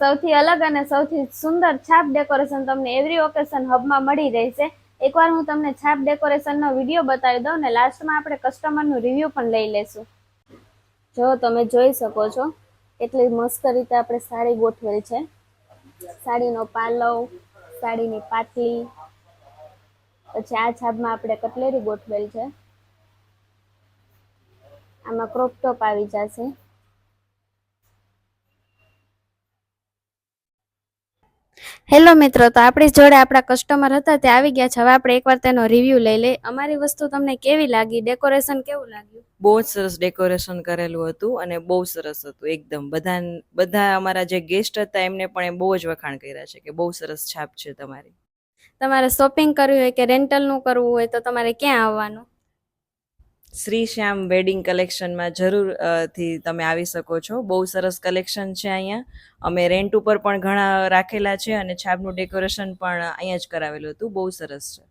સૌથી અલગ અને સૌથી સુંદર છાપ ડેકોરેશન તમને એવરી ઓકેશન હબમાં મળી રહેશે. એકવાર હું તમને છાપ ડેકોરેશનનો વિડીયો બતાવી દઉં ને લાસ્ટમાં આપણે કસ્ટમરનું રિવ્યૂ પણ લઈ લેશું. જો તમે જોઈ શકો છો એટલી મસ્ત રીતે આપણે સાડી ગોઠવેલ છે. સાડીનો પાલવ, સાડીની પાટલી, પછી આ છાપમાં આપણે કટલેરી ગોઠવેલ છે. આમાં ક્રોપ ટોપ આવી જશે. હેલો મિત્રો, તો આપણી જોડે આપણા કસ્ટમર હતા તે આવી ગયા છે. હવે આપણે એકવાર તેનો રિવ્યૂ લઈ લઈએ. અમારી વસ્તુ તમને કેવી લાગી? ડેકોરેશન કેવું લાગ્યું? બહુ જ સરસ ડેકોરેશન કરેલું હતું અને બહુ સરસ હતું એકદમ. બધા અમારા જે ગેસ્ટ હતા એમને પણ બહુ જ વખાણ કર્યા છે કે બહુ સરસ છાપ છે તમારી. તમારે શોપિંગ કરવી હોય કે રેન્ટલનું કરવું હોય તો તમારે ક્યાં આવવાનું? શ્રી શ્યામ વેડિંગ કલેક્શનમાં જરૂરથી તમે આવી શકો છો. બહુ સરસ કલેક્શન છે અહીંયા. અમે રેન્ટ ઉપર પણ ઘણા રાખેલા છે અને છાપનું ડેકોરેશન પણ અહીંયા જ કરાવેલું હતું. બહુ સરસ છે.